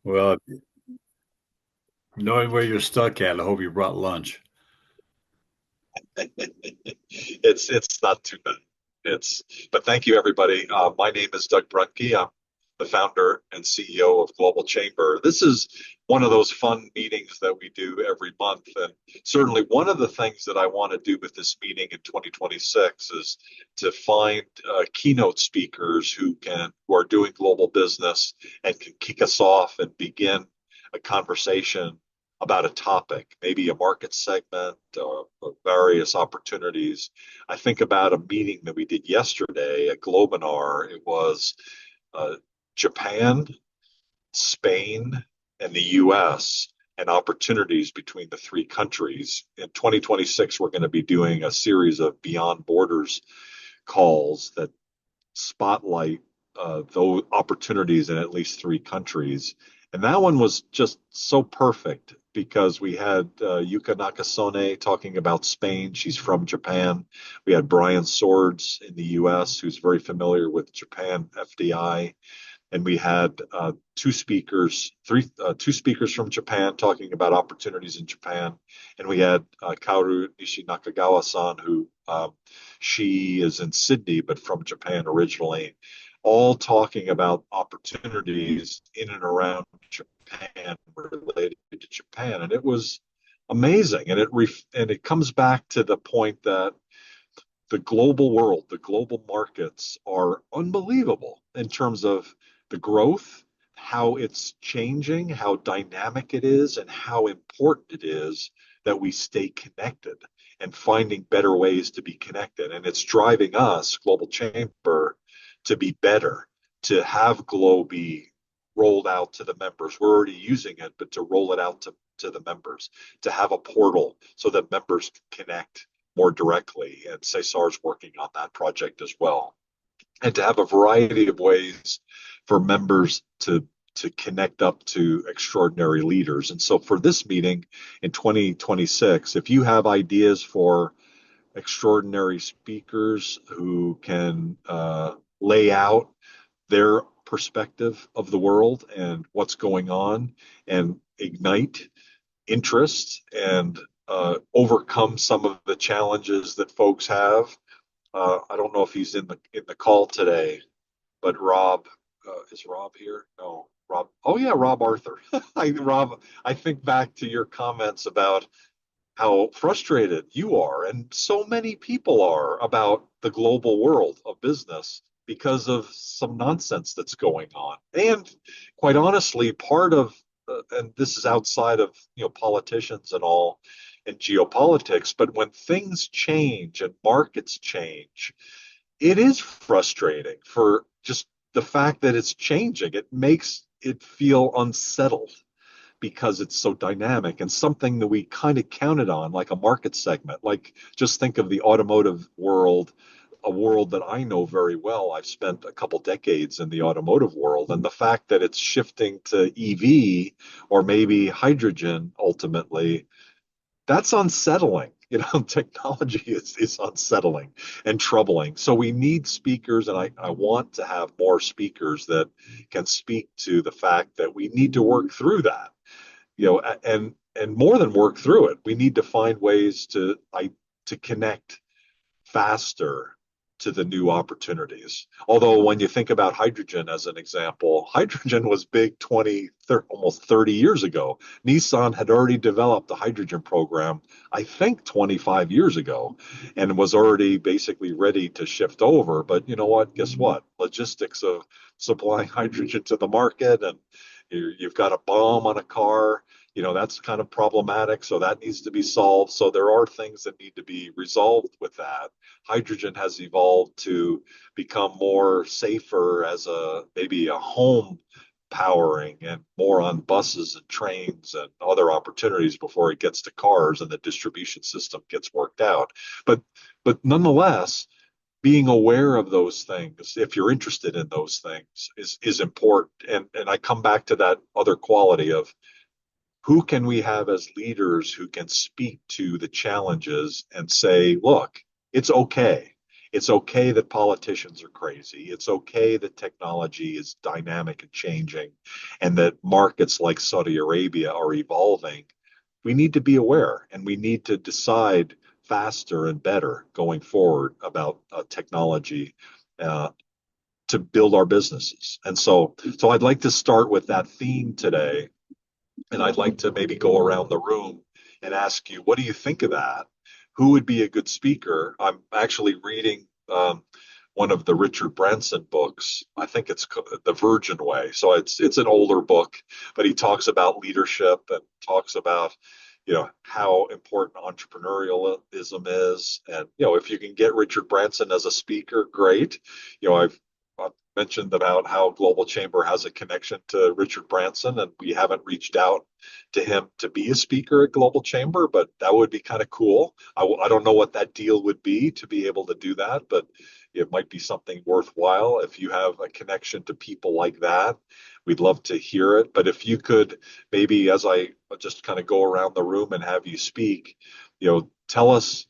Well, knowing where you're stuck at, I hope you brought lunch. It's not too bad. It's but thank you everybody. My name is Doug Brunke. I'm the founder and CEO of Global Chamber. This is one of those fun meetings that we do every month, and certainly one of the things that I want to do with this meeting in 2026 is to find keynote speakers who are doing global business and can kick us off and begin a conversation about a topic, maybe a market segment or various opportunities. I think about a meeting that we did yesterday, a Globinar. It was uh, Japan, Spain, and the US, and opportunities between the three countries. In 2026, we're going to be doing a series of Beyond Borders calls that spotlight those opportunities in at least three countries. And that one was just so perfect because we had Yuka Nakasone talking about Spain. She's from Japan. We had Brian Swords in the US, who's very familiar with Japan FDI. And we had two speakers from Japan talking about opportunities in Japan, and we had Kaoru Nishinakagawa-san, who she is in Sydney but from Japan originally, all talking about opportunities in and around Japan related to Japan, and it was amazing. And it comes back to the point that the global world, the global markets are unbelievable in terms of the growth, how it's changing, how dynamic it is, and how important it is that we stay connected and finding better ways to be connected. And it's driving us, Global Chamber, to be better, to have Glow be rolled out to the members. We're already using it, but to roll it out to the members, to have a portal so that members can connect more directly. And Cesar's working on that project as well. And to have a variety of ways for members to connect up to extraordinary leaders. And so for this meeting in 2026, if you have ideas for extraordinary speakers who can lay out their perspective of the world and what's going on and ignite interest and overcome some of the challenges that folks have. I don't know if he's in the call today, but Rob, is Rob here? No, Rob. Oh yeah, Rob Arthur. Rob, I think back to your comments about how frustrated you are, and so many people are about the global world of business because of some nonsense that's going on. And quite honestly, part of and this is outside of politicians and all and geopolitics, but when things change and markets change, it is frustrating for just the fact that it's changing. It makes it feel unsettled because it's so dynamic and something that we kind of counted on, like a market segment. Like, just think of the automotive world, a world that I know very well. I've spent a couple decades in the automotive world, and the fact that it's shifting to EV or maybe hydrogen ultimately, that's unsettling. Technology is unsettling and troubling. So we need speakers, and I want to have more speakers that can speak to the fact that we need to work through that, and more than work through it, we need to find ways to connect faster to the new opportunities. Although when you think about hydrogen as an example, hydrogen was big almost 30 years ago. Nissan had already developed the hydrogen program, I think 25 years ago, and was already basically ready to shift over. But you know what? Guess what? Logistics of supplying hydrogen to the market, and you've got a bomb on a car, that's kind of problematic. So that needs to be solved. So there are things that need to be resolved with that. Hydrogen has evolved to become more safer as maybe a home powering and more on buses and trains and other opportunities before it gets to cars and the distribution system gets worked out. But nonetheless, being aware of those things, if you're interested in those things, is important. And I come back to that other quality of who can we have as leaders who can speak to the challenges and say, look, it's okay. It's okay that politicians are crazy. It's okay that technology is dynamic and changing, and that markets like Saudi Arabia are evolving. We need to be aware, and we need to decide faster and better going forward about technology uh, to build our businesses. And so I'd like to start with that theme today, and I'd like to maybe go around the room and ask you, what do you think of that? Who would be a good speaker? I'm actually reading one of the Richard Branson books. I think it's The Virgin Way. So it's an older book, but he talks about leadership and talks about how important entrepreneurialism is. And if you can get Richard Branson as a speaker, great. I've mentioned about how Global Chamber has a connection to Richard Branson, and we haven't reached out to him to be a speaker at Global Chamber, but that would be kind of cool. I don't know what that deal would be to be able to do that, but it might be something worthwhile if you have a connection to people like that. We'd love to hear it. But if you could maybe, as I just kind of go around the room and have you speak, tell us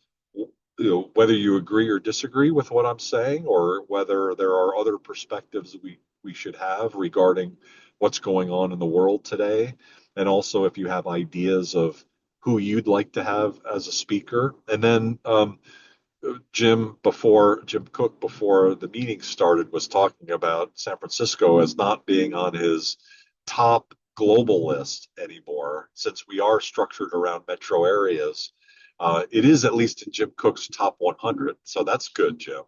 whether you agree or disagree with what I'm saying, or whether there are other perspectives we should have regarding what's going on in the world today. And also if you have ideas of who you'd like to have as a speaker. And then Jim Cook, before the meeting started, was talking about San Francisco as not being on his top global list anymore, since we are structured around metro areas. It is at least in Jim Cook's top 100, so that's good, Jim.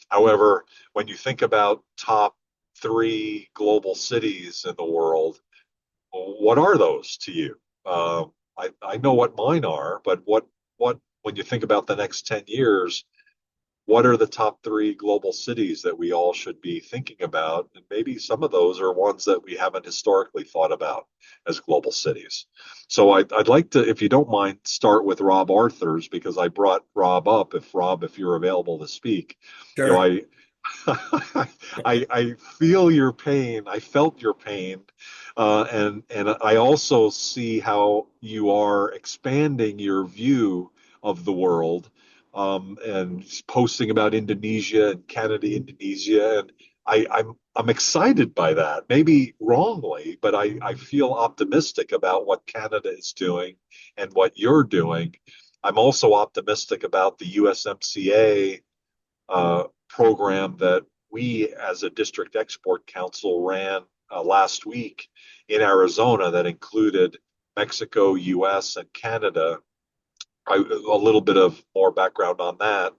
However, when you think about top three global cities in the world, what are those to you? I know what mine are, but what when you think about the next 10 years, what are the top three global cities that we all should be thinking about? And maybe some of those are ones that we haven't historically thought about as global cities. So I'd like to, if you don't mind, start with Rob Arthurs, because I brought Rob up. If you're available to speak, you know, Sure. I I feel your pain. I felt your pain, and I also see how you are expanding your view of the world, and posting about Indonesia and Canada, Indonesia, and I'm excited by that. Maybe wrongly, but I feel optimistic about what Canada is doing and what you're doing. I'm also optimistic about the USMCA program that we, as a district export council, ran last week in Arizona, that included Mexico, US, and Canada. A little bit of more background on that.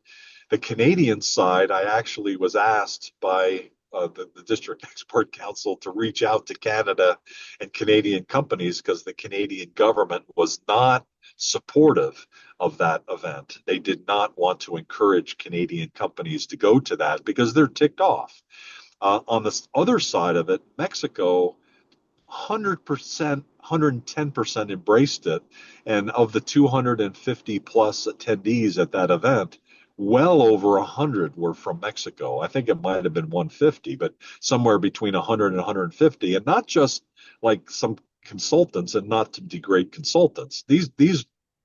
The Canadian side, I actually was asked by the District Export Council to reach out to Canada and Canadian companies, because the Canadian government was not supportive of that event. They did not want to encourage Canadian companies to go to that because they're ticked off. On the other side of it, Mexico 100%, 110% embraced it. And of the 250 plus attendees at that event, well over 100 were from Mexico. I think it might have been 150, but somewhere between 100 and 150. And not just like some consultants, and not to degrade consultants. These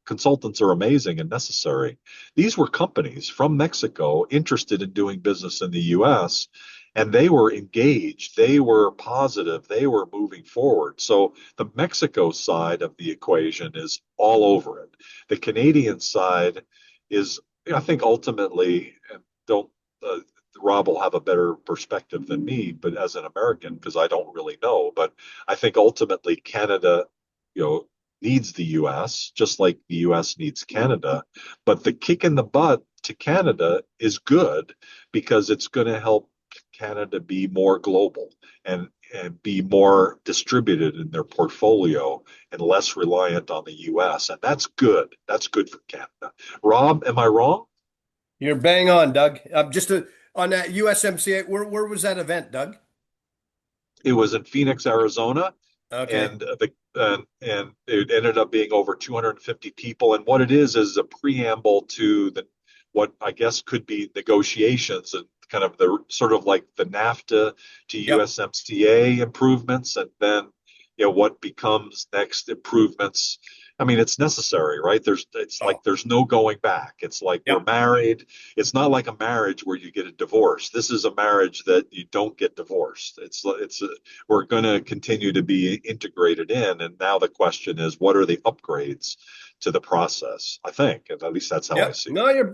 consultants are amazing and necessary. These were companies from Mexico interested in doing business in the US, and they were engaged, they were positive, they were moving forward. So the Mexico side of the equation is all over it. The Canadian side is, I think, ultimately, and don't uh, Rob will have a better perspective than me, but as an American, because I don't really know, but I think ultimately Canada, you know, needs the US just like the US needs Canada. But the kick in the butt to Canada is good, because it's going to help Canada be more global, and be more distributed in their portfolio and less reliant on the US. And that's good. That's good for Canada. Rob, am I wrong? You're bang on, Doug. On that USMCA, where was that event, Doug? It was in Phoenix, Arizona, Okay. and and it ended up being over 250 people. And what it is a preamble to the what I guess could be negotiations, and kind of the sort of like the NAFTA to Yep. USMCA improvements, and then what becomes next improvements I mean, it's necessary, right? It's like Oh, there's no going back. It's like we're yep. married. It's not like a marriage where you get a divorce. This is a marriage that you don't get divorced. We're going to continue to be integrated in. And now the question is, what are the upgrades to the process? I think, and at least that's how I Yep. see it. No,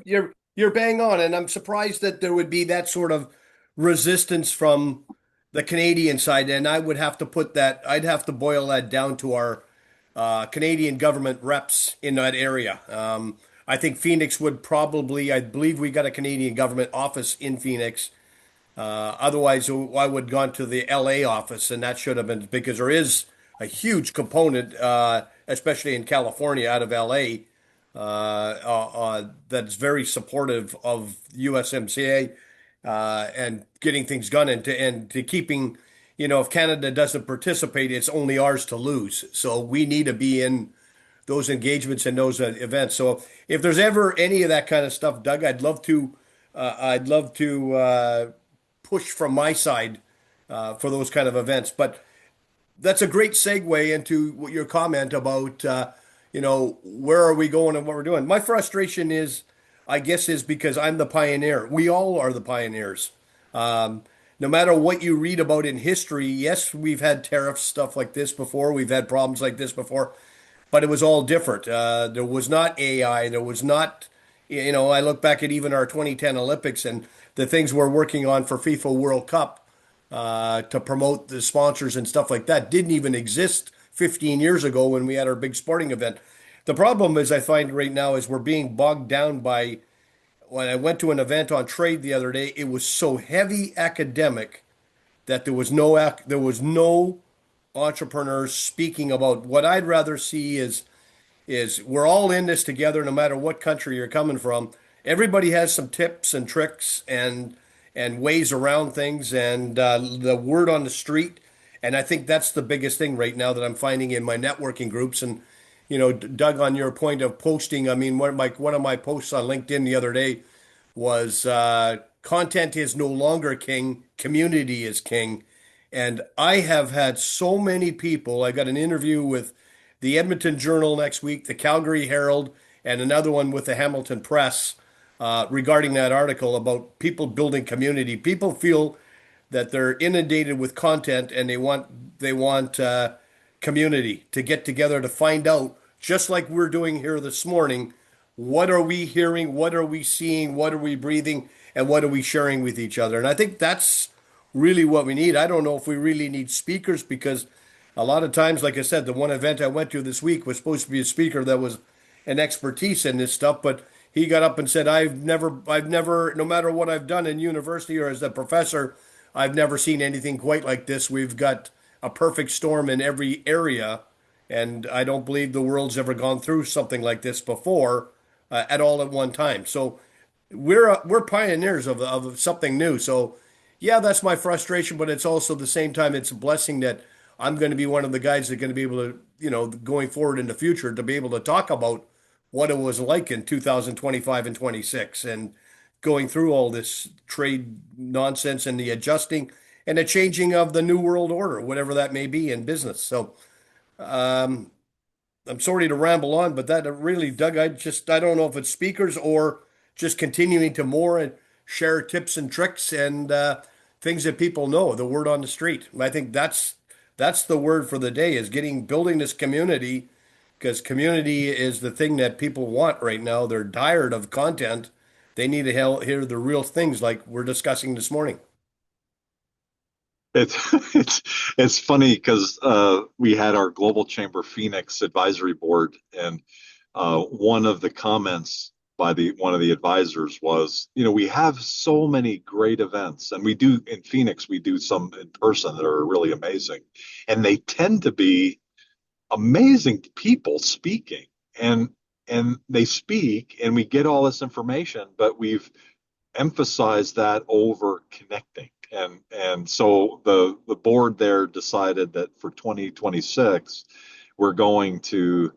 you're bang on, and I'm surprised that there would be that sort of resistance from the Canadian side. And I would have to put that, I'd have to boil that down to our Canadian government reps in that area. I think Phoenix would probably, I believe we got a Canadian government office in Phoenix. Otherwise, I would have gone to the LA office, and that should have been because there is a huge component, especially in California, out of LA, that's very supportive of USMCA and getting things done and to keeping, if Canada doesn't participate, it's only ours to lose. So we need to be in those engagements and those events. So if there's ever any of that kind of stuff, Doug, I'd love to push from my side for those kind of events. But that's a great segue into what your comment about, where are we going and what we're doing. My frustration is, I guess, is because I'm the pioneer. We all are the pioneers. No matter what you read about in history, yes, we've had tariff stuff like this before. We've had problems like this before, but it was all different. There was not AI. There was not, I look back at even our 2010 Olympics and the things we're working on for FIFA World Cup to promote the sponsors and stuff like that didn't even exist 15 years ago when we had our big sporting event. The problem is I find right now is we're being bogged down by when I went to an event on trade the other day, it was so heavy academic that there was no entrepreneurs speaking about what I'd rather see is we're all in this together no matter what country you're coming from. Everybody has some tips and tricks and ways around things and the word on the street. And I think that's the biggest thing right now that I'm finding in my networking groups. And Doug, on your point of posting, I mean, one of my posts on LinkedIn the other day was content is no longer king, community is king. And I have had so many people. I got an interview with the Edmonton Journal next week, the Calgary Herald, and another one with the Hamilton Press regarding that article about people building community. People feel that they're inundated with content and they want community to get together to find out, just like we're doing here this morning, what are we hearing, what are we seeing, what are we breathing, and what are we sharing with each other. And I think that's really what we need. I don't know if we really need speakers because a lot of times, like I said, the one event I went to this week was supposed to be a speaker that was an expertise in this stuff, but he got up and said, I've never, no matter what I've done in university or as a professor, I've never seen anything quite like this. We've got a perfect storm in every area, and I don't believe the world's ever gone through something like this before at all at one time. So we're pioneers of something new. So yeah, that's my frustration, but it's also the same time it's a blessing that I'm going to be one of the guys that are going to be able to, going forward in the future to be able to talk about what it was like in 2025 and 26 and going through all this trade nonsense and the adjusting and the changing of the new world order, whatever that may be in business. So um, I'm sorry to ramble on, but that really, Doug, I don't know if it's speakers or just continuing to more and share tips and tricks and things that people know, the word on the street. I think that's the word for the day is building this community because community is the thing that people want right now. They're tired of content. They need to hear the real things like we're discussing this morning. It's it's it's funny because we had our Global Chamber Phoenix advisory board, and one of the comments by the one of the advisors was, we have so many great events, and we do in Phoenix, we do some in person that are really amazing, and they tend to be amazing people speaking, and they speak, and we get all this information, but we've emphasized that over connecting. And so the board there decided that for 2026, we're going to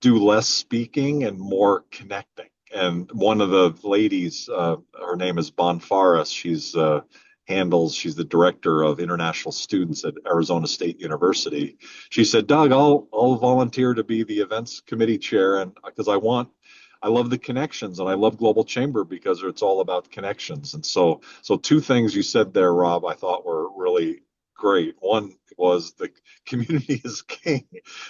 do less speaking and more connecting. And one of the ladies, her name is Bonfaris. She's she's the director of international students at Arizona State University. She said, Doug, I'll volunteer to be the events committee chair, and because I love the connections and I love Global Chamber because it's all about connections. And so two things you said there, Rob, I thought were really great. One was the community is king.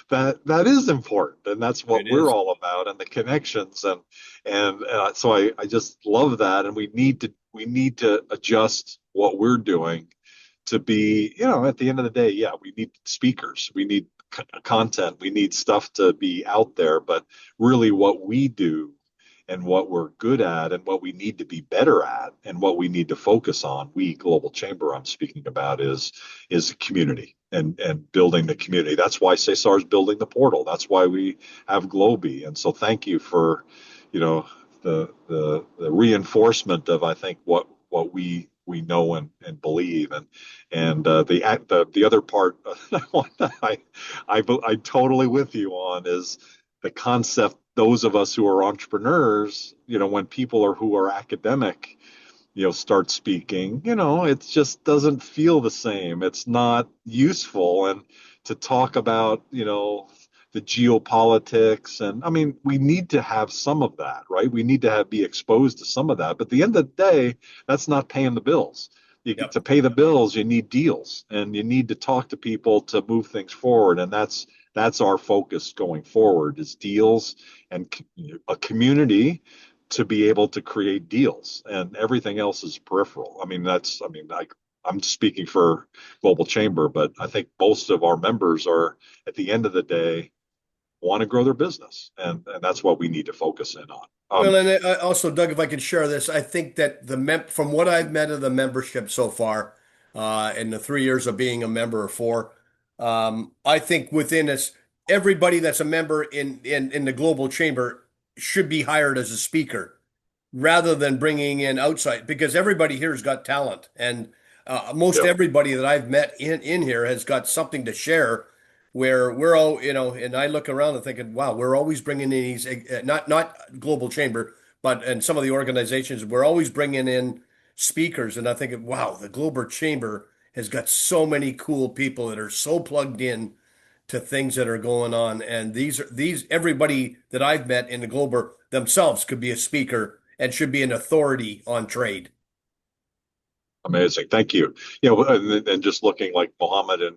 That is important, and that's what It we're is. all about, and the connections, and so I just love that, and we need to adjust what we're doing to be, at the end of the day, yeah, we need speakers, we need content, we need stuff to be out there, but really what we do and what we're good at and what we need to be better at and what we need to focus on, we Global Chamber I'm speaking about, is community and building the community. That's why Cesar is building the portal. That's why we have Globy. And so thank you for, you know, the reinforcement of, I think, what we know and believe. And the other part I totally with you on is the concept. Those of us who are entrepreneurs, when people who are academic, start speaking, it just doesn't feel the same. It's not useful. And to talk about, the geopolitics, and I mean, we need to have some of that, right? We need to be exposed to some of that. But at the end of the day, that's not paying the bills. To Yep. pay the bills, you need deals, and you need to talk to people to move things forward. And that's our focus going forward, is deals and a community to be able to create deals, and everything else is peripheral. I'm speaking for Global Chamber, but I think most of our members are, at the end of the day, want to grow their business, and that's what we need to focus in on. Well, and also, Doug, if I could share this, I think that from what I've met of the membership so far, in the 3 years of being a member or four, I think within us, everybody that's a member in the Global Chamber should be hired as a speaker rather than bringing in outside, because everybody here has got talent, and most Yeah, everybody that I've met in here has got something to share. Where we're all, and I look around and thinking, wow, we're always bringing in these, not Global Chamber, but and some of the organizations, we're always bringing in speakers, and I think, wow, the Global Chamber has got so many cool people that are so plugged in to things that are going on. And these everybody that I've met in the Glober themselves could be a speaker and should be an authority on trade. amazing. Thank you. And just looking like Muhammad and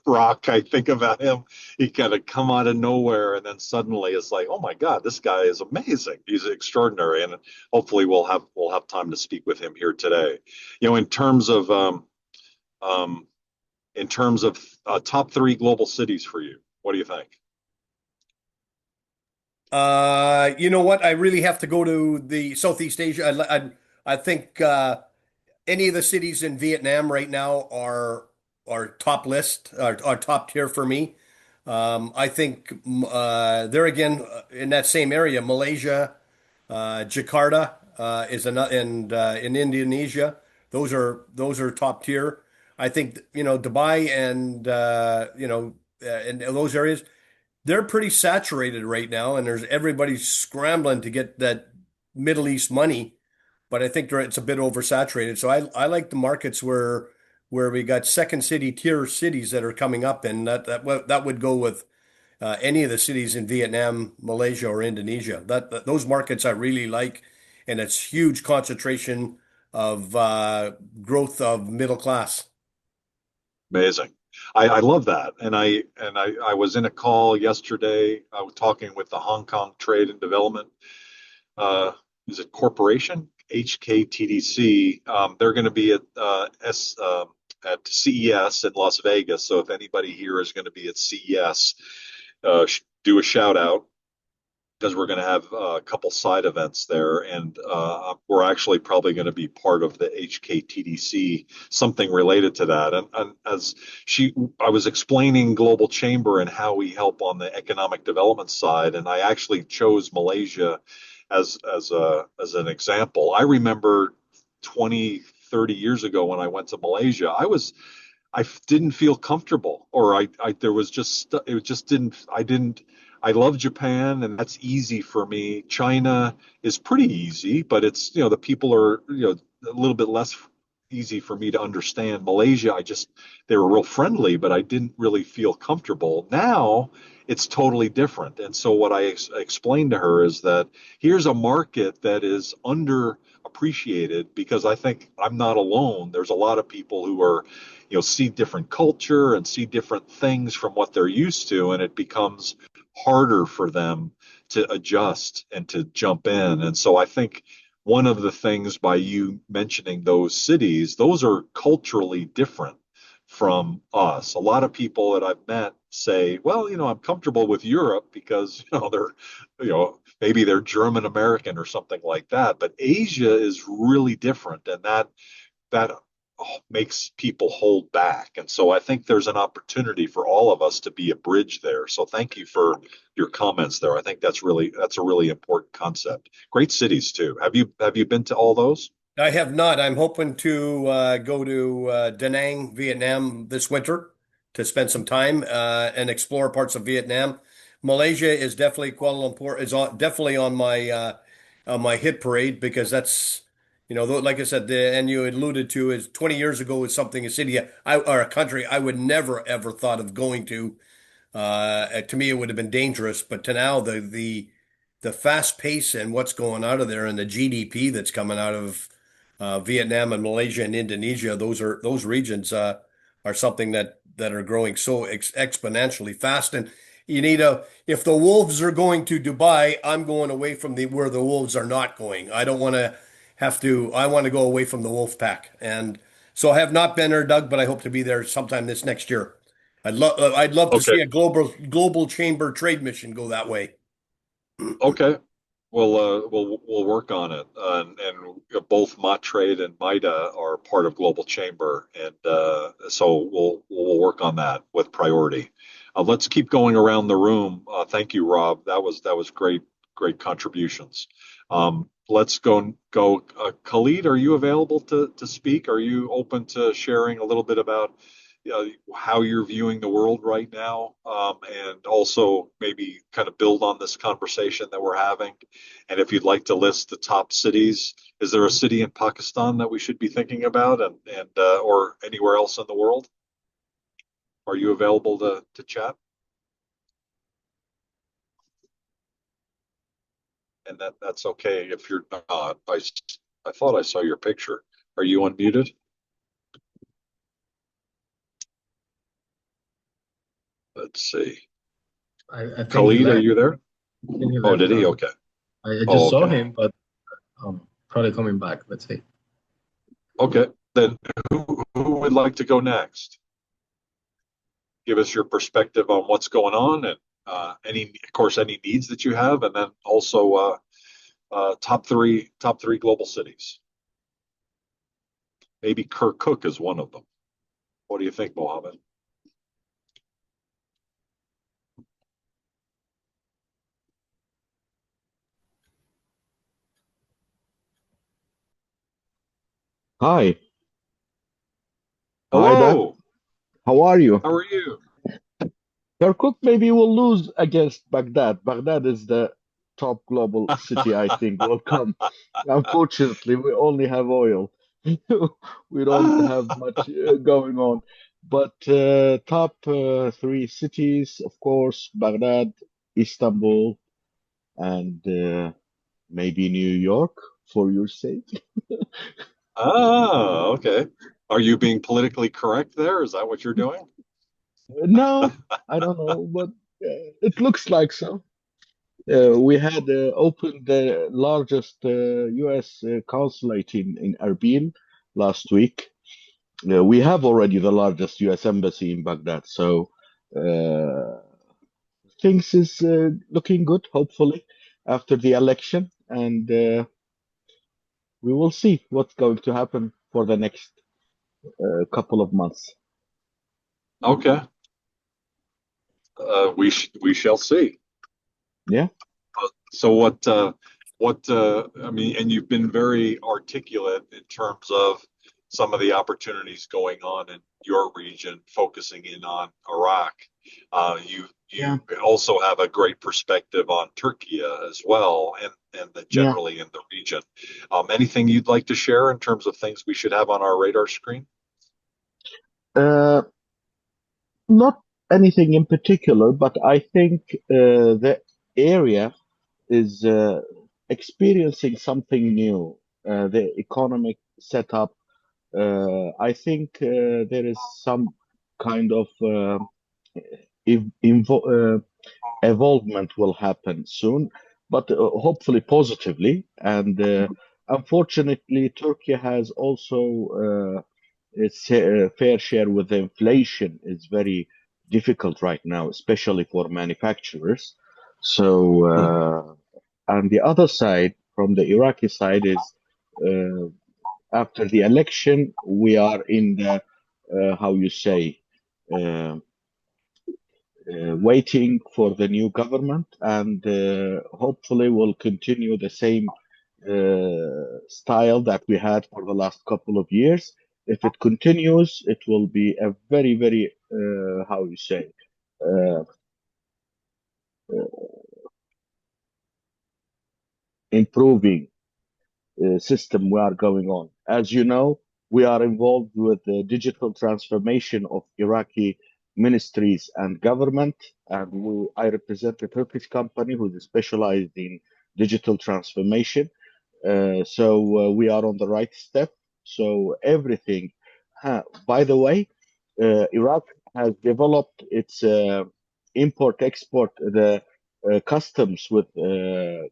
Rock, I think about him. He kind of come out of nowhere, and then suddenly it's like, oh my God, this guy is amazing. He's extraordinary, and hopefully we'll have time to speak with him here today. In terms of um, top three global cities for you, what do you think? You know what? I really have to go to the Southeast Asia. I think any of the cities in Vietnam right now are top list, are top tier for me. I think there again in that same area, Malaysia, Jakarta is another, and in Indonesia, those are top tier. I think Dubai and in those areas they're pretty saturated right now, and there's everybody's scrambling to get that Middle East money, but I think it's a bit oversaturated. So I like the markets where we got second city tier cities that are coming up, and that would go with any of the cities in Vietnam, Malaysia, or Indonesia. Those markets I really like, and it's huge concentration of growth of middle class. Amazing. I love that. And I was in a call yesterday. I was talking with the Hong Kong Trade and Development, uh, is it corporation? HKTDC. They're going to be at CES in Las Vegas. So if anybody here is going to be at CES, do a shout out, because we're going to have a couple side events there, and we're actually probably going to be part of the HKTDC, something related to that. And I was explaining Global Chamber and how we help on the economic development side, and I actually chose Malaysia as an example. I remember 20, 30 years ago when I went to Malaysia, I didn't feel comfortable, or I there was just it just didn't I didn't I love Japan, and that's easy for me. China is pretty easy, but it's, the people are, a little bit less easy for me to understand. Malaysia, they were real friendly, but I didn't really feel comfortable. Now it's totally different. And so what I explained to her is that here's a market that is underappreciated because I think I'm not alone. There's a lot of people who are, see different culture and see different things from what they're used to, and it becomes harder for them to adjust and to jump in. And so I think one of the things by you mentioning those cities, those are culturally different from us. A lot of people that I've met say, well, I'm comfortable with Europe because, maybe they're German American or something like that. But Asia is really different, and that makes people hold back. And so I think there's an opportunity for all of us to be a bridge there. So thank you for your comments there. I think that's a really important concept. Great cities too. Have you been to all those? I have not. I'm hoping to go to Da Nang, Vietnam this winter to spend some time and explore parts of Vietnam. Malaysia is definitely Kuala Lumpur is definitely on my hit parade because that's like I said, and you alluded to is 20 years ago is something a city or a country I would never ever thought of going to. To me, it would have been dangerous, but to now the fast pace and what's going out of there and the GDP that's coming out of Vietnam and Malaysia and Indonesia, those regions are something that are growing so exponentially fast. And you need a if the wolves are going to Dubai, I'm going away from the where the wolves are not going. I don't want to have to. I want to go away from the wolf pack, and so I have not been there, Doug, but I hope to be there sometime this next year. I'd love to Okay. see a global chamber trade mission go that way. Okay. We'll work on it, and both Matrade and MITA are part of Global Chamber, and so we'll work on that with priority. Let's keep going around the room. Thank you, Rob. That was great contributions. Let's go. Khalid, are you available to speak? Are you open to sharing a little bit about how you're viewing the world right now, and also maybe kind of build on this conversation that we're having. And if you'd like to list the top cities, is there a city in Pakistan that we should be thinking about, and or anywhere else in the world? Are you available to chat? And that's okay if you're not. I thought I saw your picture. Are you unmuted? Let's see. I think he Khalid, are left. you there? I think he Oh, left. did he? Okay. I just Oh, saw okay. him, but probably coming back. Let's see. Okay. Then who would like to go next? Give us your perspective on what's going on, and of course, any needs that you have, and then also top three global cities. Maybe Kirkuk is one of them. What do you think, Mohammed? Hi, hi, Doug. Hello. How are you? How are you? Kirkuk maybe will lose against Baghdad. Baghdad is the top global city, I think, will come. Unfortunately, we only have oil. We don't have much going on. But top three cities, of course, Baghdad, Istanbul, and maybe New York, for your sake. Okay. Are you being politically correct there? Is that what you're doing? No, I don't know, but it looks like so. We had opened the largest U.S. consulate in Erbil last week. We have already the largest U.S. embassy in Baghdad, so uh, things is looking good, hopefully, after the election, and we will see what's going to happen for the next couple of months. Okay. We shall see. Yeah. So I mean, and you've been very articulate in terms of some of the opportunities going on in your region, focusing in on Iraq. Yeah, you also have a great perspective on Turkey as well, and yeah. generally in the region. Anything you'd like to share in terms of things we should have on our radar screen? Uh, Not anything in particular, but I think the area is experiencing something new. The economic setup. I think there is some kind of ev- invo evolvement will happen soon, but hopefully positively. And unfortunately, Turkey has also its fair share with the inflation is very difficult right now, especially for manufacturers. So, and the other side, from the Iraqi side, is uh, after the election, we are in the how you say. Uh, Waiting for the new government, and hopefully will continue the same style that we had for the last couple of years. If it continues, it will be a very, very, how you say, uh, improving system we are going on. As you know, we are involved with the digital transformation of Iraqi ministries and government, and I represent a Turkish company who is specialized in digital transformation. So we are on the right step. So everything. By the way, Iraq has developed its import-export, the customs with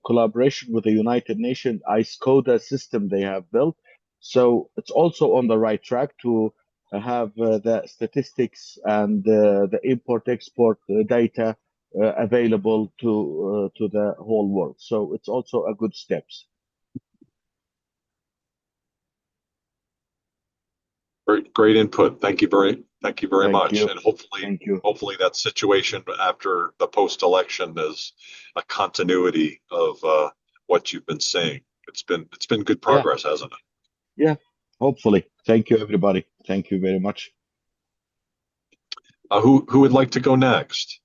collaboration with the United Nations ISCODA system they have built. So it's also on the right track to have the statistics and the import-export data available to the whole world. So it's also a good steps. Great input. Thank you very Thank much. you. And hopefully, Thank you. hopefully that situation after the post-election is a continuity of what you've been saying. It's been good Yeah, progress, hasn't it? yeah. Hopefully. Thank you, everybody. Thank you very much. Who would like to go next?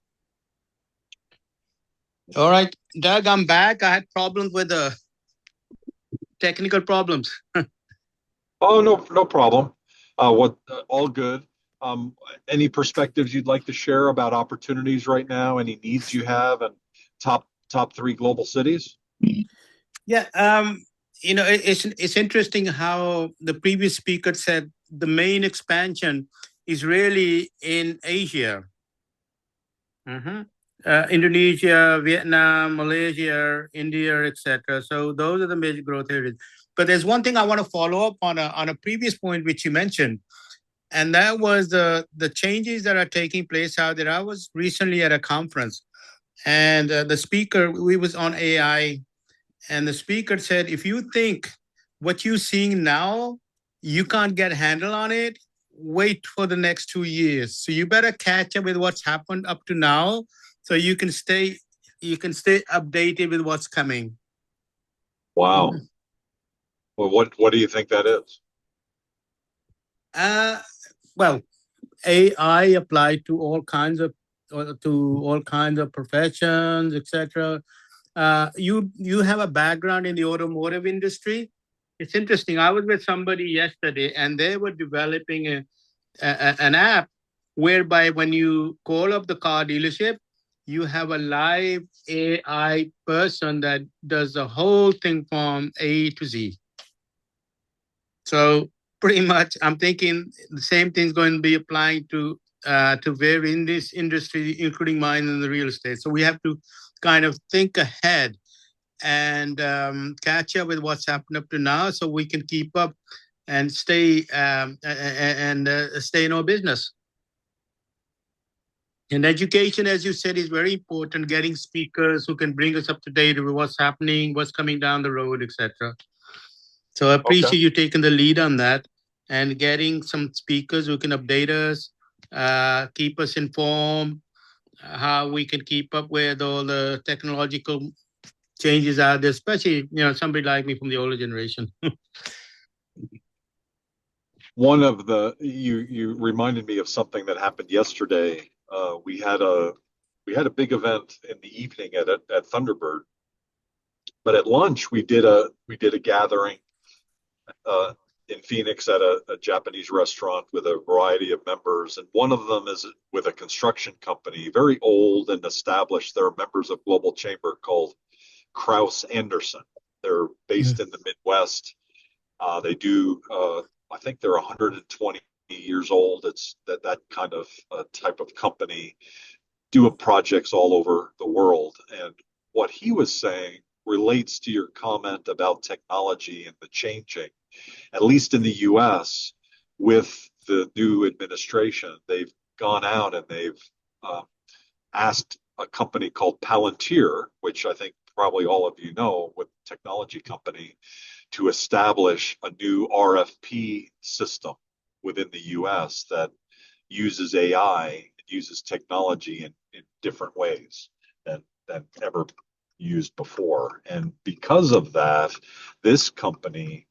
All right, Doug, I'm back. I had problems with the technical problems. Oh, no problem. All good. Um, any perspectives you'd like to share about opportunities right now? Any needs you have, and top three global cities? Yeah, it's interesting how the previous speaker said the main expansion is really in Asia. Indonesia, Vietnam, Malaysia, India, etc. So those are the major growth areas. But there's one thing I want to follow up on a previous point which you mentioned, and that was the changes that are taking place out there. I was recently at a conference, and the speaker, we was on AI, and the speaker said, if you think what you're seeing now, you can't get a handle on it, wait for the next 2 years. So you better catch up with what's happened up to now, so you can stay updated with what's coming. Wow. Well, what do you think that is? Well, AI applied to all kinds of professions, etc. You have a background in the automotive industry. It's interesting. I was with somebody yesterday, and they were developing an app whereby when you call up the car dealership, you have a live AI person that does the whole thing from A to Z. So pretty much, I'm thinking the same thing's going to be applying to where in this industry, including mine in the real estate. So we have to kind of think ahead and catch up with what's happened up to now, so we can keep up and stay stay in our business. And education, as you said, is very important. Getting speakers who can bring us up to date with what's happening, what's coming down the road, etc. So I appreciate you taking the lead on that and getting some speakers who can update us, keep us informed, how we can keep up with all the technological changes out there, especially somebody like me from the older generation. One of the you reminded me of something that happened yesterday. We had we had a big event in the evening at Thunderbird, but at lunch we did a gathering uh, in Phoenix at a Japanese restaurant with a variety of members, and one of them is with a construction company, very old and established. They're members of Global Chamber called Kraus Anderson. They're based in the Midwest. They do, I think they're 120 years old. It's that kind of type of company doing projects all over the world. And what he was saying relates to your comment about technology and the changing, at least in the US, with the new administration. They've gone out and they've uh, asked a company called Palantir, which I think probably all of you know, with technology company, to establish a new RFP system within the US that uses AI and uses technology in different ways than ever used before. And because of that, this company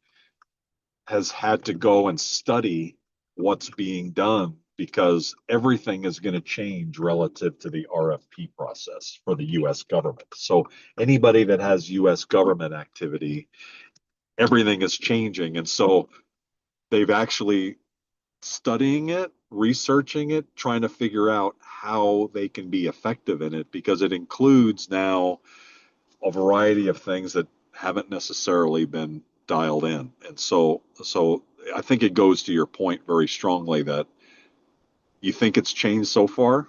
has had to go and study what's being done because everything is going to change relative to the RFP process for the US government. So anybody that has US government activity, everything is changing. And so they've actually studying it, researching it, trying to figure out how they can be effective in it because it includes now a variety of things that haven't necessarily been dialed in. And so I think it goes to your point very strongly that you think it's changed so far.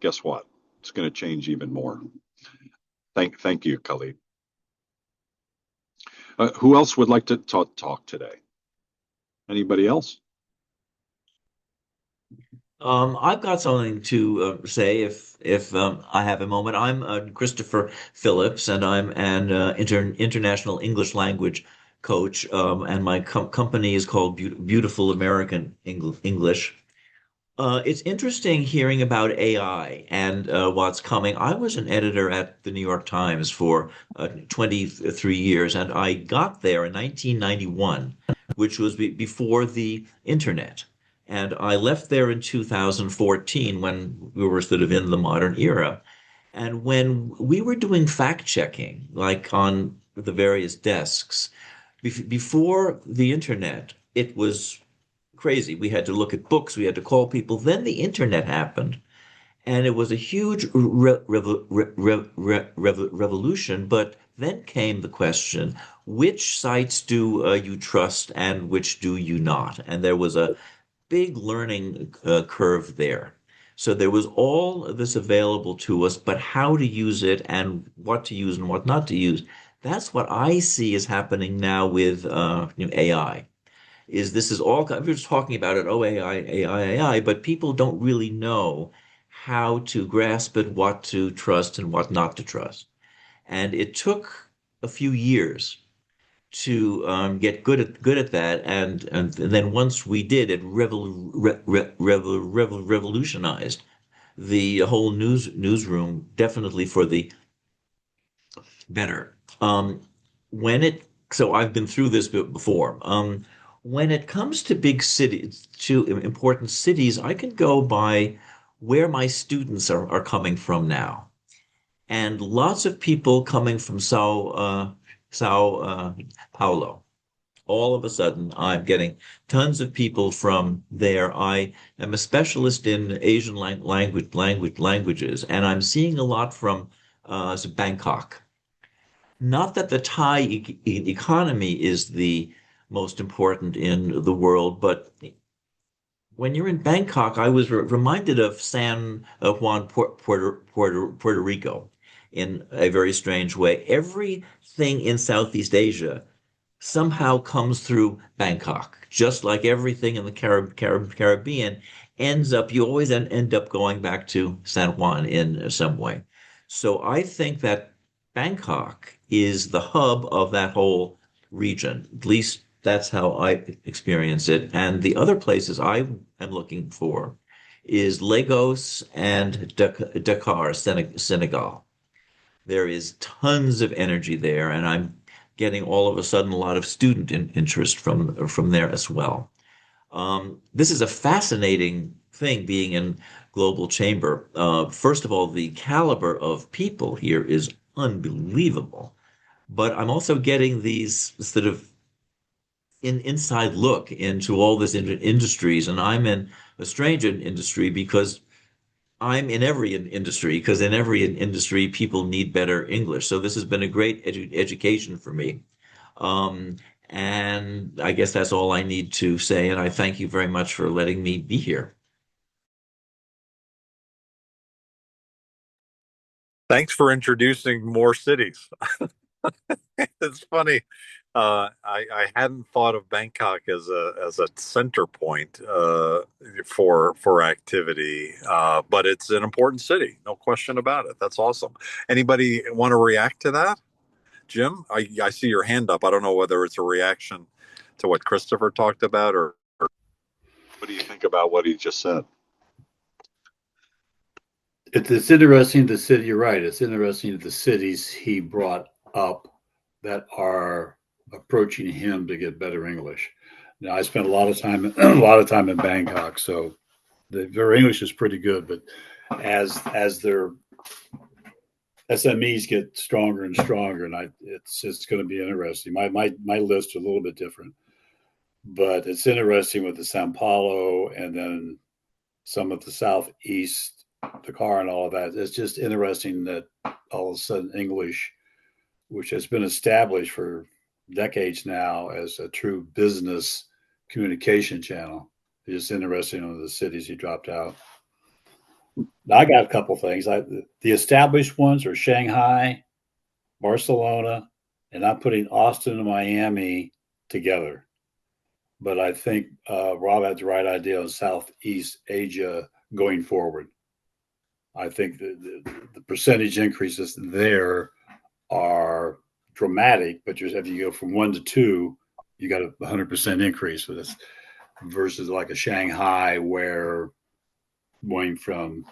Guess what? It's going to change even more. Thank you, Khalid. Who else would like to talk today? Anybody else? I've got something to say if I have a moment. I'm Christopher Phillips, and I'm an international English language coach, and my company is called Beautiful American English. It's interesting hearing about AI and what's coming. I was an editor at the New York Times for 23 years, and I got there in 1991, which was before the internet. And I left there in 2014 when we were sort of in the modern era. And when we were doing fact checking, like on the various desks, before the internet, it was crazy. We had to look at books, we had to call people. Then the internet happened, and it was a huge revolution. But then came the question, which sites do you trust and which do you not? And there was a big learning curve there. So there was all this available to us, but how to use it and what to use and what not to use. That's what I see is happening now with AI. Is this is all, we're just talking about it, oh, AI, but people don't really know how to grasp it, what to trust and what not to trust. And it took a few years to get good at that, and then once we did, it revolutionized the whole newsroom, definitely for the better. When it so I've been through this before. When it comes to big cities, to important cities, I can go by where my students are coming from now, and lots of people coming from Sao Paulo. All of a sudden, I'm getting tons of people from there. I am a specialist in Asian languages, and I'm seeing a lot from Bangkok. Not that the Thai economy is the most important in the world, but when you're in Bangkok, I was reminded of San Juan, Puerto Rico, in a very strange way. Everything in Southeast Asia somehow comes through Bangkok, just like everything in the Caribbean ends up, you always end up going back to San Juan in some way. So I think that Bangkok is the hub of that whole region. At least that's how I experience it. And the other places I am looking for is Lagos and Dakar, Senegal. There is tons of energy there, and I'm getting all of a sudden a lot of student interest from there as well. This is a fascinating thing being in Global Chamber. First of all, the caliber of people here is unbelievable. But I'm also getting these sort of inside look into all this industries, and I'm in a strange industry because I'm in every industry, because in every industry people need better English. So this has been a great education for me. Um, and I guess that's all I need to say. And I thank you very much for letting me be here. Thanks for introducing more cities. It's funny. I hadn't thought of Bangkok as a center point for activity, but it's an important city, no question about it. That's awesome. Anybody want to react to that? Jim, I see your hand up. I don't know whether it's a reaction to what Christopher talked about, or what do you think about what he just said? It's interesting. The city, you're right. It's interesting the cities he brought up that are approaching him to get better English. Now, I spent a lot of time, a lot of time in Bangkok, so their English is pretty good. But as their SMEs get stronger and stronger, and it's going to be interesting. My list is a little bit different, but it's interesting with the Sao Paulo and then some of the southeast, the car and all of that. It's just interesting that all of a sudden English, which has been established for decades now as a true business communication channel, is just interesting on the cities he dropped out. I got a couple things. The established ones are Shanghai, Barcelona, and I'm putting Austin and Miami together. But I think Rob had the right idea on Southeast Asia going forward. I think the percentage increases there are dramatic, but if you go from 1 to 2, you got a 100% increase with this versus like a Shanghai where going from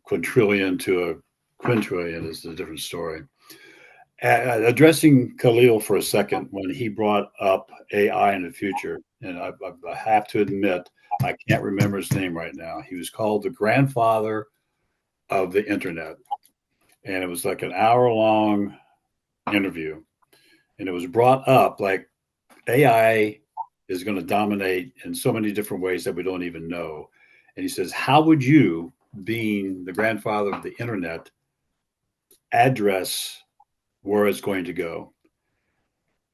quadrillion to a quintillion is a different story. Addressing Khalil for a second, when he brought up AI in the future, and I have to admit, I can't remember his name right now. He was called the grandfather of the internet. And it was like an hour-long interview. And it was brought up like AI is going to dominate in so many different ways that we don't even know. And he says, how would you, being the grandfather of the internet, address where it's going to go?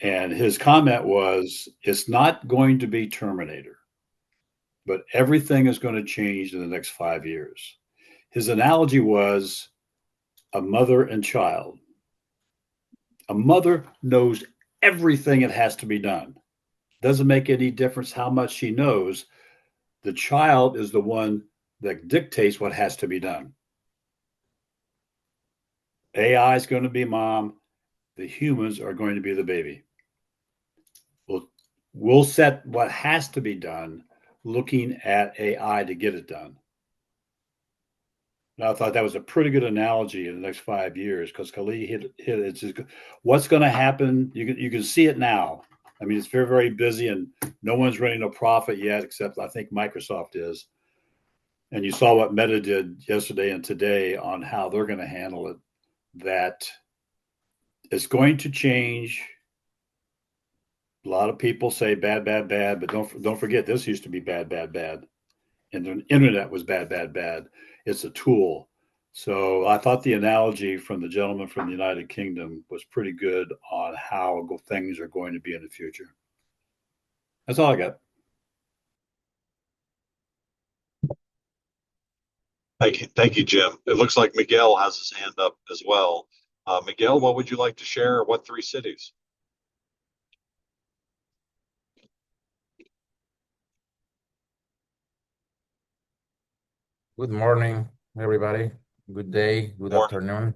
And his comment was, it's not going to be Terminator, but everything is going to change in the next 5 years. His analogy was a mother and child. A mother knows everything that has to be done. Doesn't make any difference how much she knows. The child is the one that dictates what has to be done. AI is going to be mom. The humans are going to be the baby. We'll set what has to be done looking at AI to get it done. And I thought that was a pretty good analogy in the next 5 years because Khalid hit it's just, what's going to happen. You can see it now. I mean, it's very, very busy and no one's running a profit yet, except I think Microsoft is. And you saw what Meta did yesterday and today on how they're going to handle it. That it's going to change. A lot of people say bad, bad, bad, but don't forget this used to be bad, bad, bad, and the internet was bad, bad, bad. It's a tool. So I thought the analogy from the gentleman from the United Kingdom was pretty good on how things are going to be in the future. That's all I got. Thank you, Jim. It looks like Miguel has his hand up as well. Miguel, what would you like to share? What 3 cities? Good morning, everybody. Good day, good Morning. afternoon.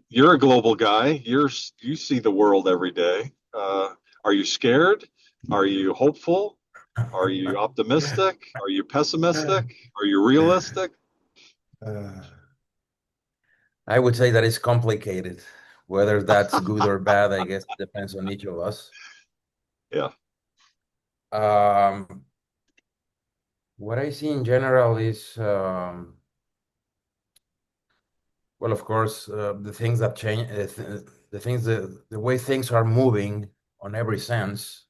You're a global guy. You see the world every day. Are you scared? Are you hopeful? Are you optimistic? Are you pessimistic? Are you realistic? I would say that it's complicated. Whether that's good or bad, I guess depends on each of us. Yeah. Um, What I see in general is, well, of course, the things that change, the things that the way things are moving on every sense,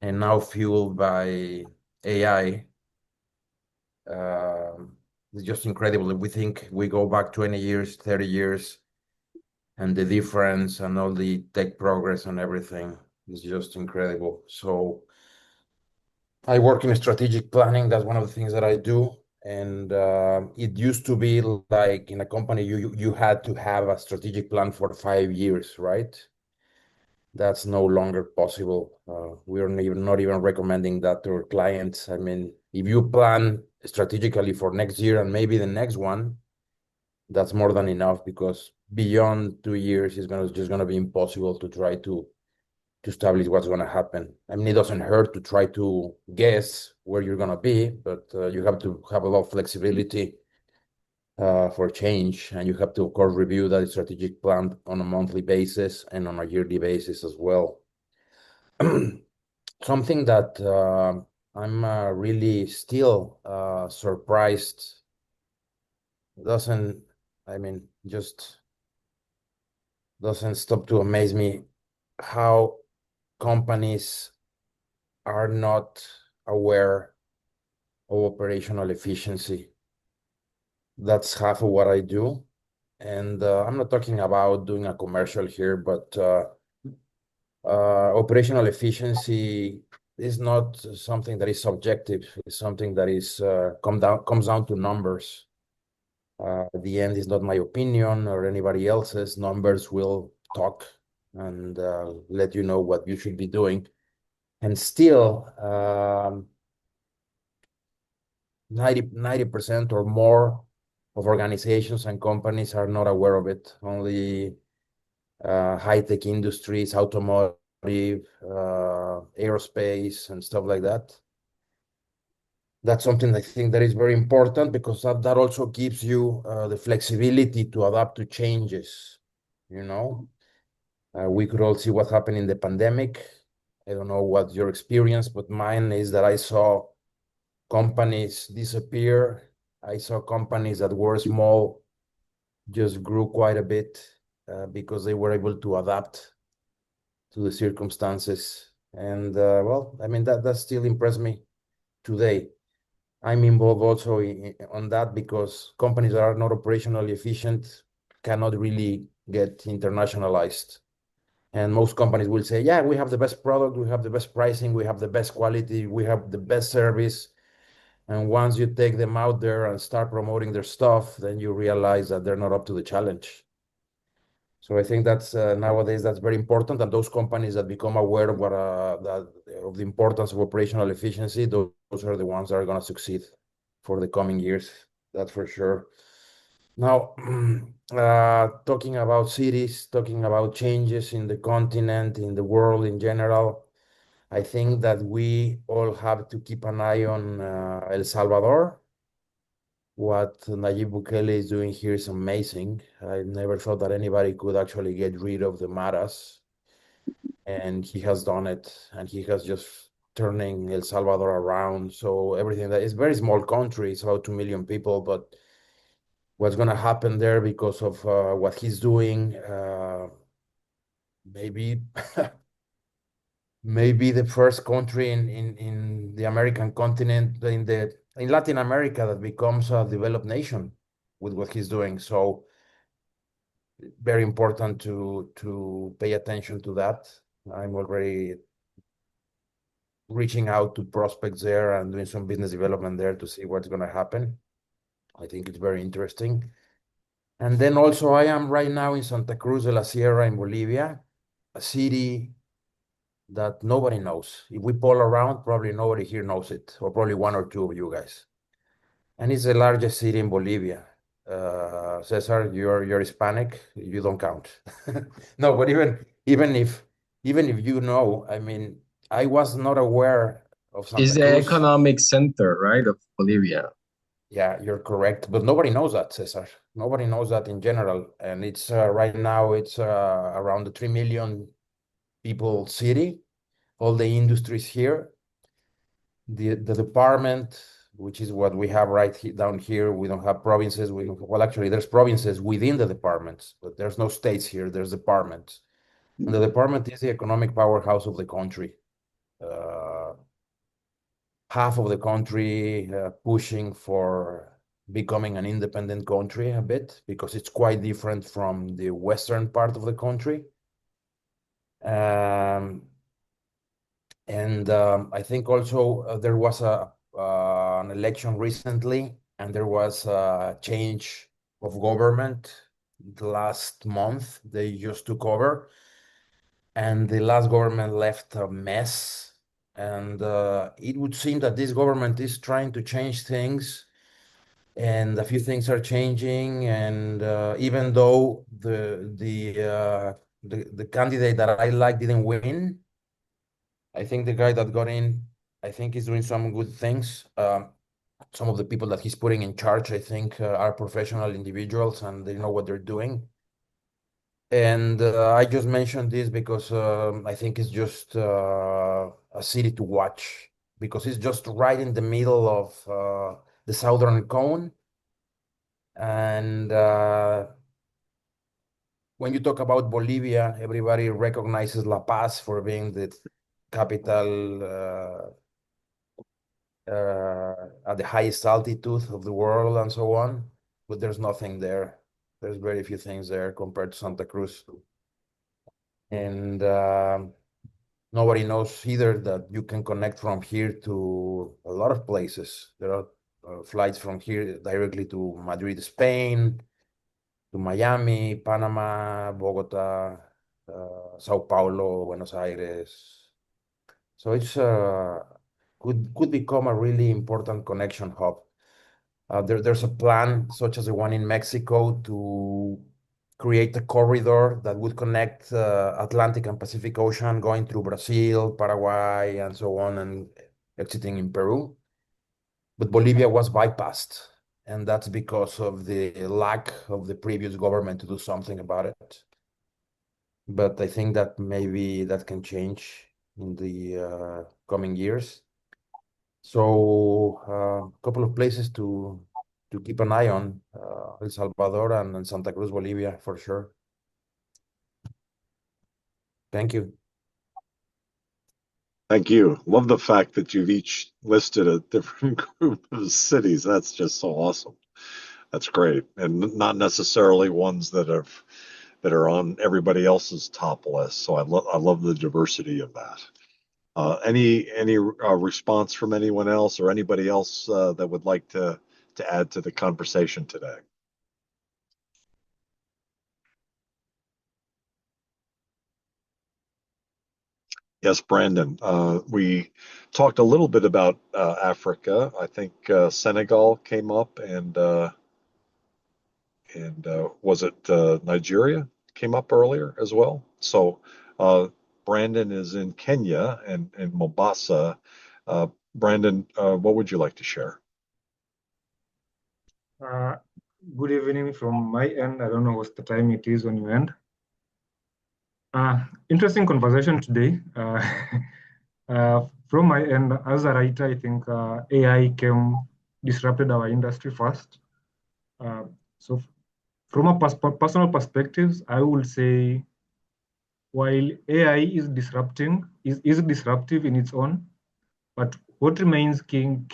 and now fueled by AI, is just incredible. If we think we go back 20 years, 30 years, and the difference and all the tech progress and everything is just incredible. So I work in strategic planning. That's one of the things that I do. And it used to be like in a company, you had to have a strategic plan for 5 years, right? That's no longer possible. We are not even recommending that to our clients. I mean, if you plan strategically for next year and maybe the next one, that's more than enough because beyond 2 years, it's just gonna be impossible to try to establish what's going to happen. I mean, it doesn't hurt to try to guess where you're going to be, but you have to have a lot of flexibility for change. And you have to, of course, review that strategic plan on a monthly basis and on a yearly basis as well. Something that I'm really still surprised doesn't, I mean, just doesn't stop to amaze me how companies are not aware of operational efficiency. That's half of what I do. And I'm not talking about doing a commercial here, but operational efficiency is not something that is subjective. It's something that is comes down to numbers. At the end is not my opinion or anybody else's. Numbers will talk and let you know what you should be doing. And still, 90% or more of organizations and companies are not aware of it. Only high-tech industries, automotive, aerospace, and stuff like that. That's something I think that is very important because that also gives you the flexibility to adapt to changes. You know, we could all see what happened in the pandemic. I don't know what your experience, but mine is that I saw companies disappear. I saw companies that were small just grew quite a bit because they were able to adapt to the circumstances. And well, I mean, that still impressed me today. I'm involved also on that because companies that are not operationally efficient cannot really get internationalized. And most companies will say, yeah, we have the best product, we have the best pricing, we have the best quality, we have the best service. And once you take them out there and start promoting their stuff, then you realize that they're not up to the challenge. So I think that's nowadays that's very important. And those companies that become aware of what of the importance of operational efficiency, those are the ones that are going to succeed for the coming years. That's for sure. Now, talking about cities, talking about changes in the continent, in the world in general, I think that we all have to keep an eye on El Salvador. What Nayib Bukele is doing here is amazing. I never thought that anybody could actually get rid of the Maras, and he has done it, and he has just turning El Salvador around. So everything that is very small country, it's about 2 million people, but what's going to happen there because of what he's doing, maybe maybe the first country in the American continent, in Latin America that becomes a developed nation with what he's doing. So very important to pay attention to that. I'm already reaching out to prospects there and doing some business development there to see what's going to happen. I think it's very interesting. And then also I am right now in Santa Cruz de la Sierra in Bolivia, a city that nobody knows. If we poll around, probably nobody here knows it, or probably one or two of you guys. And it's the largest city in Bolivia. Cesar, you're Hispanic, you don't count. No, but even if you know, I mean, I was not aware of Is Santa the Cruz. economic center, right, of Bolivia. Yeah, you're correct, but nobody knows that, Cesar. Nobody knows that in general, and it's right now it's around the 3 million people city. All the industries here. The department which is what we have down here. We don't have provinces. Well, actually, there's provinces within the departments, but there's no states here. There's departments. And the department is the economic powerhouse of the country. Half of the country pushing for becoming an independent country a bit, because it's quite different from the western part of the country. I think also there was an election recently, and there was a change of government last month. They just took over, and the last government left a mess. And it would seem that this government is trying to change things, and a few things are changing. And even though the candidate that I like didn't win, I think the guy that got in, I think he's doing some good things. Some of the people that he's putting in charge, I think, are professional individuals and they know what they're doing. And I just mentioned this because I think it's just a city to watch, because it's just right in the middle of the southern cone. And when you talk about Bolivia, everybody recognizes La Paz for being the capital at the highest altitude of the world and so on, but there's nothing there. There's very few things there compared to Santa Cruz. And nobody knows either that you can connect from here to a lot of places. There are flights from here directly to Madrid, Spain, to Miami, Panama, Bogota, Sao Paulo, Buenos Aires. So it's could become a really important connection hub. There's a plan, such as the one in Mexico, to create a corridor that would connect Atlantic and Pacific Ocean, going through Brazil, Paraguay, and so on, and exiting in Peru. But Bolivia was bypassed, and that's because of the lack of the previous government to do something about it. But I think that maybe that can change in the coming years. So a couple of places to keep an eye on, El Salvador and Santa Cruz, Bolivia, for sure. Thank you. Thank you. Love the fact that you've each listed a different group of cities. That's just so awesome. That's great, and not necessarily ones that are on everybody else's top list. So I love the diversity of that. Any response from anyone else or anybody else that would like to add to the conversation today? Yes, Brandon. We talked a little bit about Africa. I think Senegal came up, and was it Nigeria came up earlier as well? So Brandon is in Kenya and in Mombasa. Brandon, what would you like to share? Good evening from my end. I don't know what the time it is on your end. Interesting conversation today. From my end, as a writer, I think AI disrupted our industry first. So from a personal perspectives, I will say while AI is disruptive in its own, but what remains king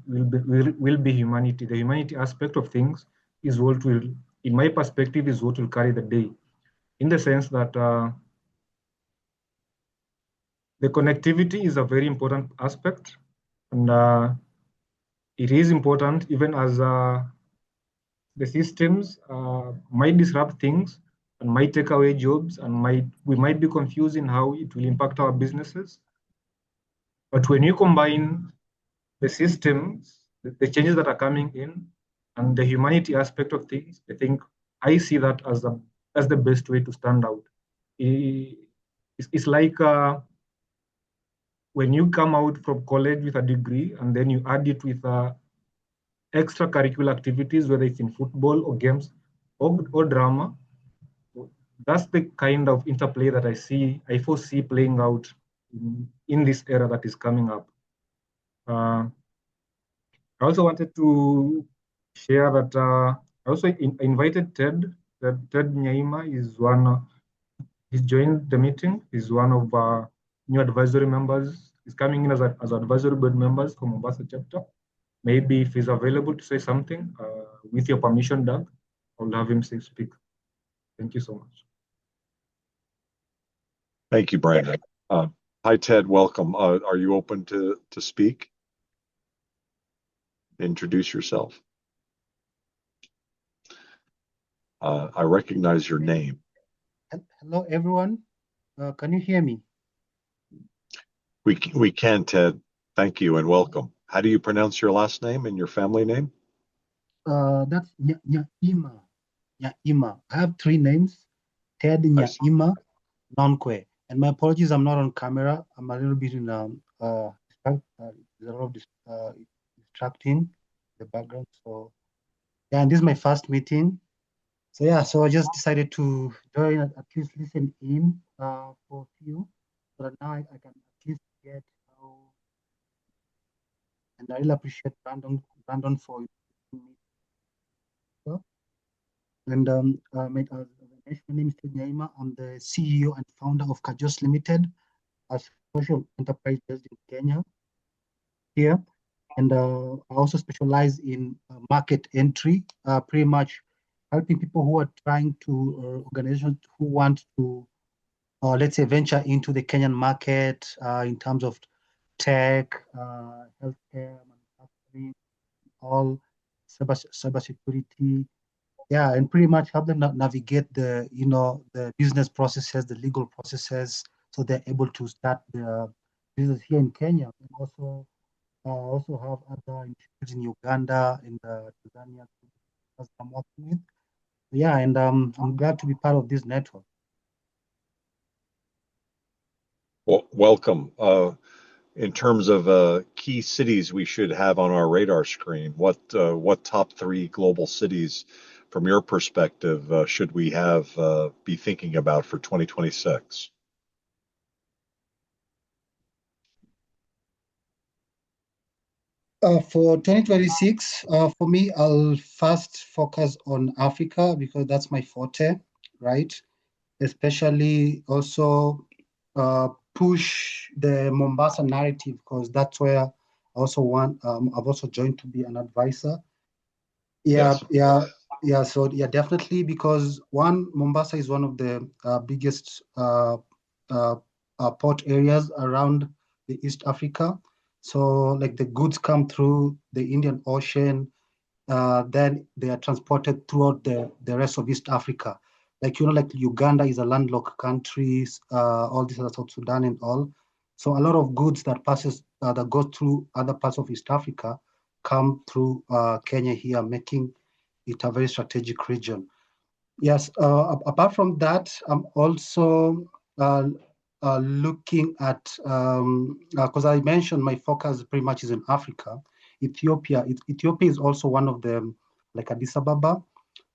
will be humanity. The humanity aspect of things is what will, in my perspective, is what will carry the day, in the sense that the connectivity is a very important aspect, and it is important even as the systems might disrupt things and might take away jobs, and we might be confused in how it will impact our businesses. But when you combine the systems, the changes that are coming in, and the humanity aspect of things, I think I see that as the best way to stand out. It's like when you come out from college with a degree and then you add it with extracurricular activities, whether it's in football or games or drama, that's the kind of interplay that I foresee playing out in this era that is coming up. I also wanted to share that I also invited Ted. That Ted Nyaima is one. He's joined the meeting. He's one of new advisory members. He's coming in as advisory board members from Mombasa chapter. Maybe if he's available to say something, with your permission, Doug, I'll have him speak. Thank you so much. Thank you, Brandon. Hi, Ted. Welcome. Are you open to speak? Introduce yourself. I recognize your name. Hello, everyone. Can you hear me? We can, Ted. Thank you and welcome. How do you pronounce your last name and your family name? That's Nyaima. Nyaima. I have three names: Ted Nyaima Nonkwe. And my apologies, I'm not on camera. I'm a little bit in there's a lot of distracting the background. So yeah, and this is my first meeting. So yeah, so I just decided to join, at least listen in for a few, so that now I can at least get how. And I really appreciate Brandon for inviting me. And my name is Ted Nyaima. I'm the CEO and founder of Kajos Limited, a social enterprise based in Kenya here. And I also specialize in market entry, pretty much helping people who are trying to, organizations who want to, let's say, venture into the Kenyan market in terms of tech, healthcare, manufacturing, all cybersecurity. Yeah, and pretty much help them navigate the, the business processes, the legal processes, so they're able to start their business here in Kenya. And also have other initiatives in Uganda, in Tanzania, that I'm working with. Yeah, and I'm glad to be part of this network. Well, welcome. In terms of key cities we should have on our radar screen, what top three global cities, from your perspective, should we be thinking about for 2026? For 2026, for me, I'll first focus on Africa because that's my forte, right? Especially also push the Mombasa narrative because that's where I also want. I've also joined to be an advisor. Yeah, Yes. yeah. So yeah, definitely because Mombasa is one of the biggest port areas around the East Africa. So like the goods come through the Indian Ocean, then they are transported throughout the rest of East Africa. Like like Uganda is a landlocked country, all this other South Sudan and all. So a lot of goods that go through other parts of East Africa come through Kenya here, making it a very strategic region. Yes, apart from that, I'm also looking at, because I mentioned my focus pretty much is in Africa. Ethiopia is also one of the, like Addis Ababa,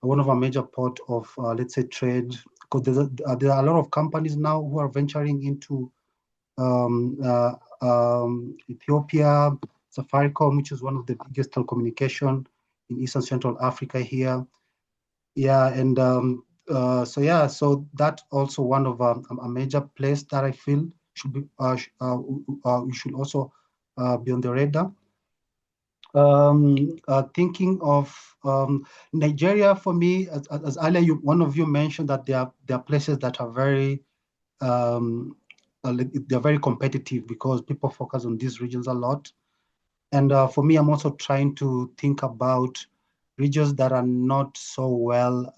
one of our major port of, let's say, trade, because there are a lot of companies now who are venturing into Ethiopia, Safaricom, which is one of the biggest telecommunication in Eastern Central Africa here. Yeah, and so that's also one of a major place that I feel should be we should also be on the radar. Thinking of Nigeria, for me, as earlier one of you mentioned that there are places that are very they're very competitive because people focus on these regions a lot. And for me, I'm also trying to think about regions that are not so well,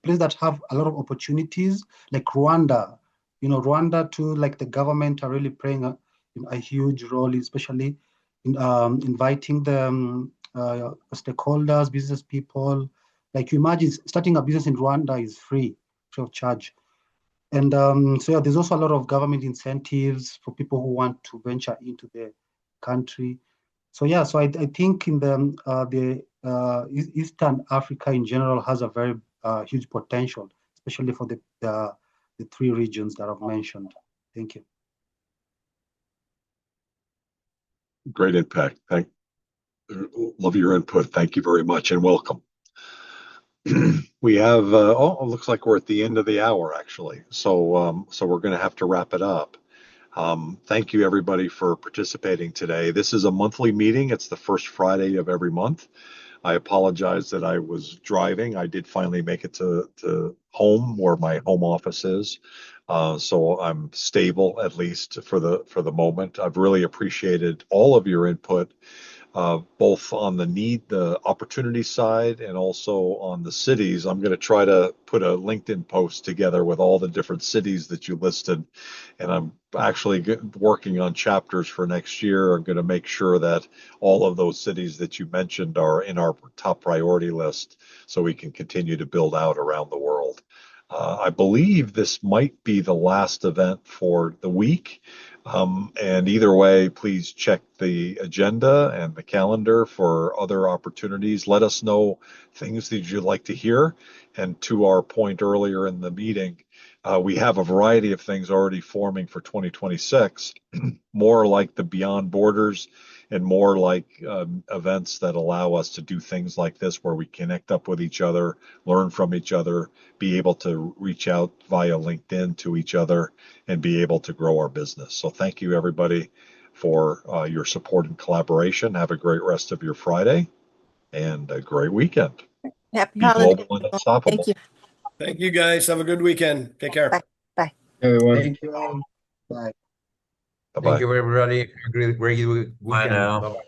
places that have a lot of opportunities, like Rwanda. Rwanda too, like the government are really playing a huge role, especially in inviting the stakeholders, business people. Like you imagine starting a business in Rwanda is free of charge. And so yeah, there's also a lot of government incentives for people who want to venture into the country. So yeah, so I think in the Eastern Africa in general has a very huge potential, especially for the three regions that I've mentioned. Thank you. Great impact. love your input. Thank you very much and welcome. We have, it looks like we're at the end of the hour actually. So we're going to have to wrap it up. Thank you everybody for participating today. This is a monthly meeting. It's the first Friday of every month. I apologize that I was driving. I did finally make it to home where my home office is. So I'm stable, at least for the moment. I've really appreciated all of your input, both on the opportunity side and also on the cities. I'm going to try to put a LinkedIn post together with all the different cities that you listed. And I'm actually working on chapters for next year. I'm going to make sure that all of those cities that you mentioned are in our top priority list so we can continue to build out around the world. I believe this might be the last event for the week. And either way, please check the agenda and the calendar for other opportunities. Let us know things that you'd like to hear. And to our point earlier in the meeting, we have a variety of things already forming for 2026, more like the Beyond Borders and more like events that allow us to do things like this where we connect up with each other, learn from each other, be able to reach out via LinkedIn to each other, and be able to grow our business. So thank you everybody for your support and collaboration. Have a great rest of your Friday and a great weekend. Happy Be holidays. global and unstoppable. Thank you. Thank you guys. Have a good weekend. Take care. Bye. Bye. Everyone. Thank you all. Bye. Bye-bye. Thank you, everybody. Have a great weekend. now. Bye-bye.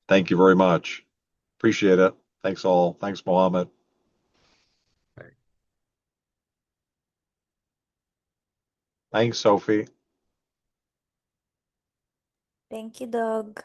Thank you very much. Appreciate it. Thanks all. Thanks, Mohammed. Bye. Thanks, Sophie. Thank you, Doug.